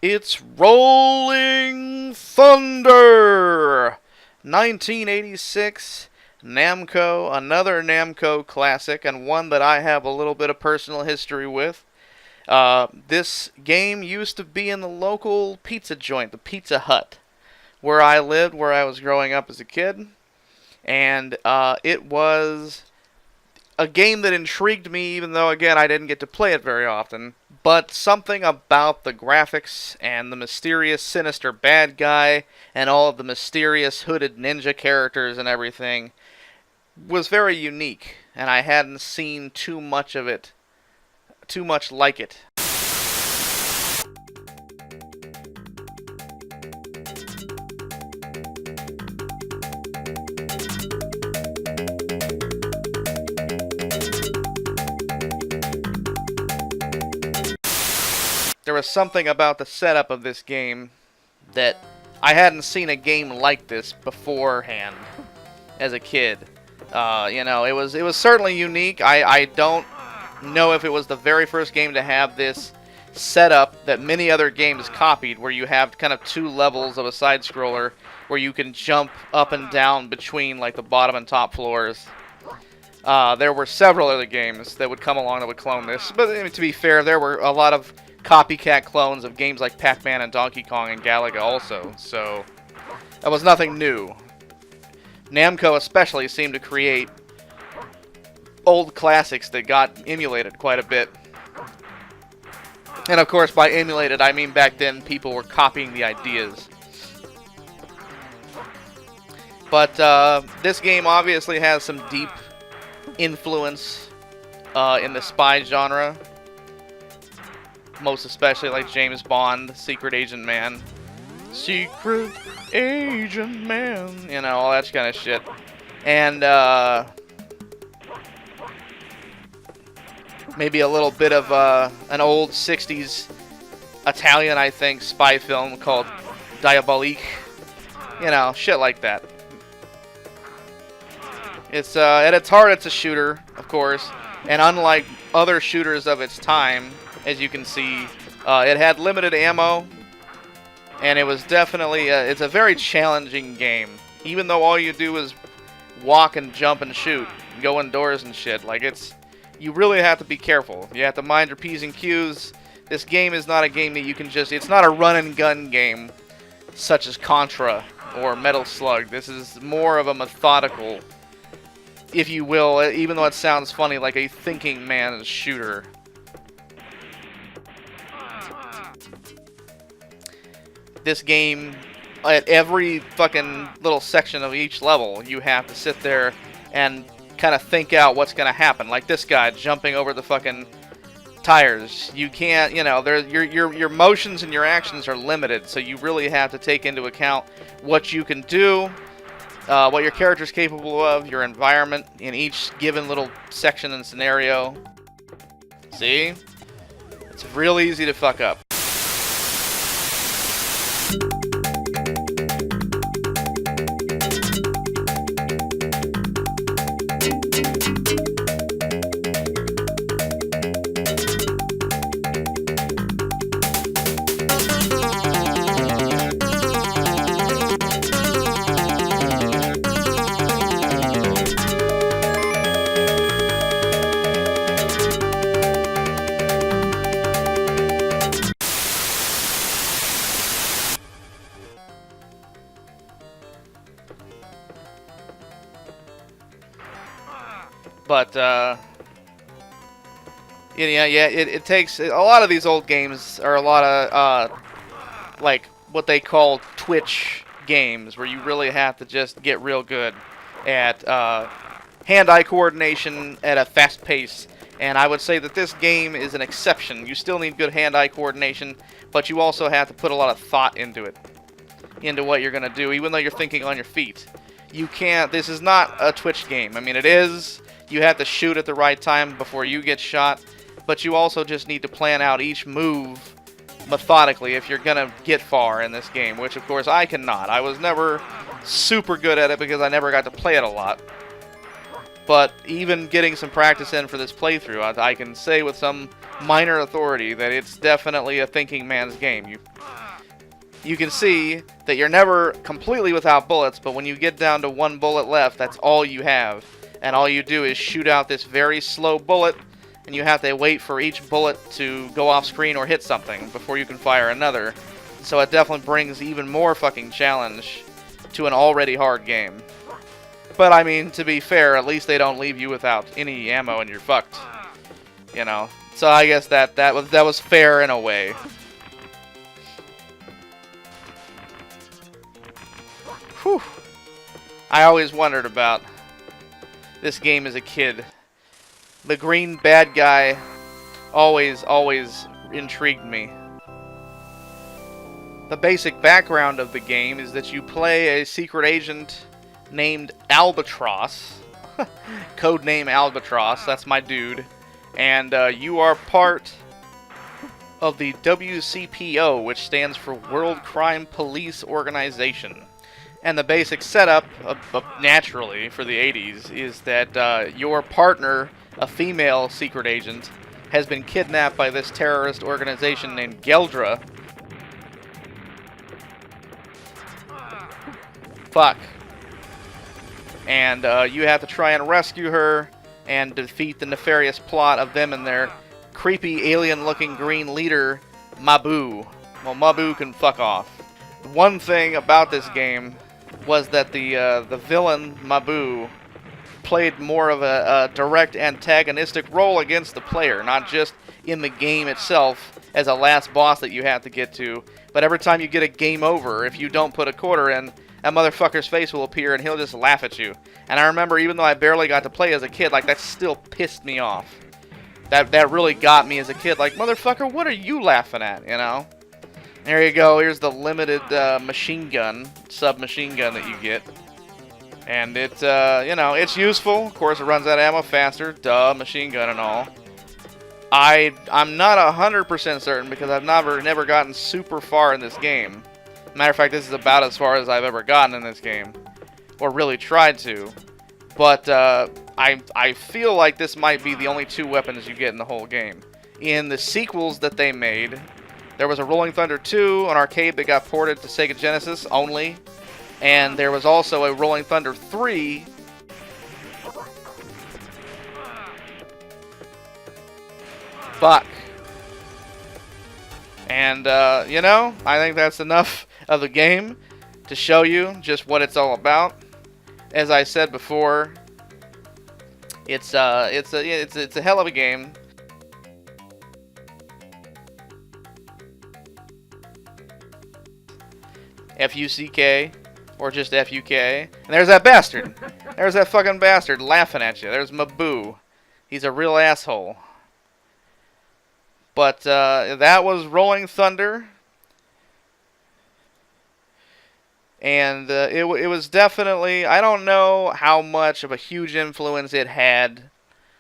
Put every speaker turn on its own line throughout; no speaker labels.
It's Rolling Thunder! 1986, Namco, another Namco classic, and one that I have a little bit of personal history with. This game used to be in the local pizza joint, the Pizza Hut, where I lived, where I was growing up as a kid. And it was a game that intrigued me, even though, again, I didn't get to play it very often. But something about the graphics and the mysterious, sinister bad guy and all of the mysterious hooded ninja characters and everything was very unique, and I hadn't seen too much of it, too much like it. There was something about the setup of this game that I hadn't seen a game like this beforehand as a kid. It was certainly unique. I don't know if it was the very first game to have this setup that many other games copied, where you have kind of two levels of a side scroller where you can jump up and down between like the bottom and top floors. There were several other games that would come along that would clone this, but to be fair, there were a lot of copycat clones of games like Pac-Man and Donkey Kong and Galaga also, so that was nothing new. Namco especially seemed to create old classics that got emulated quite a bit. And of course, by emulated, I mean back then people were copying the ideas. But this game obviously has some deep influence in the spy genre. Most especially like James Bond, Secret Agent Man. Secret Agent Man. You know, all that kind of shit. And maybe a little bit of an old 60s Italian, I think, spy film called Diabolique. You know, shit like that. It's at its heart, it's a shooter, of course. And unlike other shooters of its time, as you can see, it had limited ammo, and it was definitely it's a very challenging game. Even though all you do is walk and jump and shoot, and go indoors and shit, like you really have to be careful. You have to mind your P's and Q's. This game is not a game that you can just. It's not a run and gun game, such as Contra or Metal Slug. This is more of a methodical, if you will, even though it sounds funny, like a thinking man's shooter. This game, at every fucking little section of each level, you have to sit there and kind of think out what's going to happen. Like this guy jumping over the fucking tires. You can't, your motions and your actions are limited, so you really have to take into account what you can do, what your character's capable of, your environment in each given little section and scenario. See? It's real easy to fuck up. But, it takes, a lot of these old games are a lot of, like, what they call twitch games, where you really have to just get real good at hand-eye coordination at a fast pace. And I would say that this game is an exception. You still need good hand-eye coordination, but you also have to put a lot of thought into it, into what you're going to do, even though you're thinking on your feet. You can't, this is not a twitch game. I mean, it is. You have to shoot at the right time before you get shot, but you also just need to plan out each move methodically if you're going to get far in this game, which of course I cannot. I was never super good at it because I never got to play it a lot. But even getting some practice in for this playthrough, I can say with some minor authority that it's definitely a thinking man's game. You can see that you're never completely without bullets, but when you get down to one bullet left, that's all you have. And all you do is shoot out this very slow bullet, and you have to wait for each bullet to go off screen or hit something before you can fire another. So it definitely brings even more fucking challenge to an already hard game. But I mean, to be fair, at least they don't leave you without any ammo and you're fucked. You know? So I guess that was fair in a way. Whew. I always wondered about this game as a kid. The green bad guy always intrigued me. The basic background of the game is that you play a secret agent named Albatross. Codename Albatross, that's my dude. And you are part of the WCPO, which stands for World Crime Police Organization. And the basic setup, naturally, for the 80s, is that your partner, a female secret agent, has been kidnapped by this terrorist organization named Geldra. Fuck. And you have to try and rescue her and defeat the nefarious plot of them and their creepy alien-looking green leader, Mabu. Well, Mabu can fuck off. One thing about this game was that the villain, Mabu, played more of a direct antagonistic role against the player, not just in the game itself as a last boss that you have to get to, but every time you get a game over, if you don't put a quarter in, that motherfucker's face will appear and he'll just laugh at you. And I remember, even though I barely got to play as a kid, like, that still pissed me off. That really got me as a kid. Like, motherfucker, what are you laughing at, you know? There you go. Here's the limited machine gun, submachine gun that you get. And it, you know, it's useful. Of course, it runs out of ammo faster. Duh, machine gun and all. I'm not 100% certain because I've never gotten super far in this game. Matter of fact, this is about as far as I've ever gotten in this game, or really tried to. But I feel like this might be the only two weapons you get in the whole game. In the sequels that they made, there was a Rolling Thunder 2 on arcade that got ported to Sega Genesis only, and there was also a Rolling Thunder 3. Fuck. And, you know, I think that's enough of the game to show you just what it's all about. As I said before, it's a hell of a game. F-U-C-K, or just F-U-K. And there's that bastard. There's that fucking bastard laughing at you. There's Mabu. He's a real asshole. But that was Rolling Thunder. And it was definitely, I don't know how much of a huge influence it had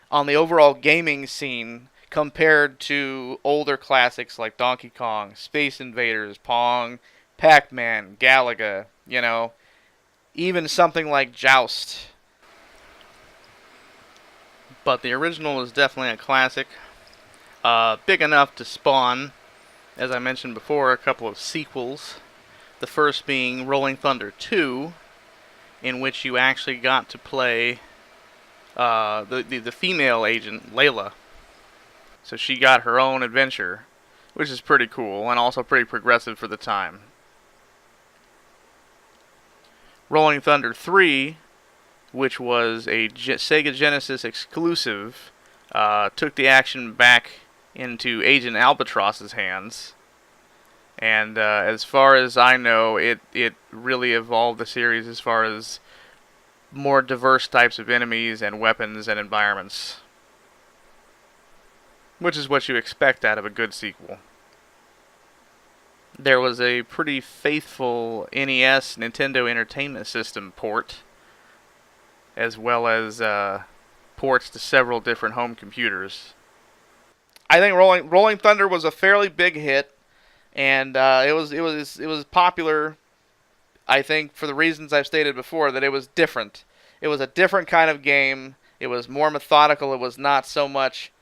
on the overall gaming scene compared to older classics like Donkey Kong, Space Invaders, Pong, Pac-Man, Galaga, you know, even something like Joust. But the original is definitely a classic. Big enough to spawn, as I mentioned before, a couple of sequels. The first being Rolling Thunder 2, in which you actually got to play the female agent, Layla. So she got her own adventure, which is pretty cool, and also pretty progressive for the time. Rolling Thunder 3, which was a Sega Genesis exclusive, took the action back into Agent Albatross's hands. And as far as I know, it really evolved the series as far as more diverse types of enemies and weapons and environments. Which is what you expect out of a good sequel. There was a pretty faithful NES Nintendo Entertainment System port, as well as ports to several different home computers. I think Rolling Thunder was a fairly big hit. And it was popular, I think, for the reasons I've stated before, that it was different. It was a different kind of game. It was more methodical. It was not so much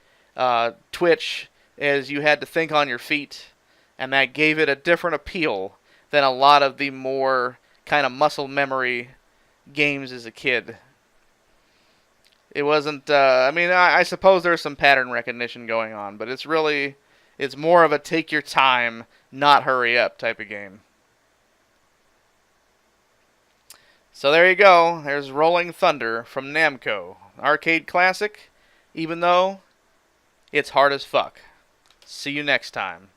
twitch. is you had to think on your feet, and that gave it a different appeal than a lot of the more kind of muscle memory games as a kid. It wasn't. I mean, I suppose there's some pattern recognition going on, but it's more of a take your time, not hurry up type of game. So there you go. There's Rolling Thunder from Namco, arcade classic. Even though it's hard as fuck. See you next time.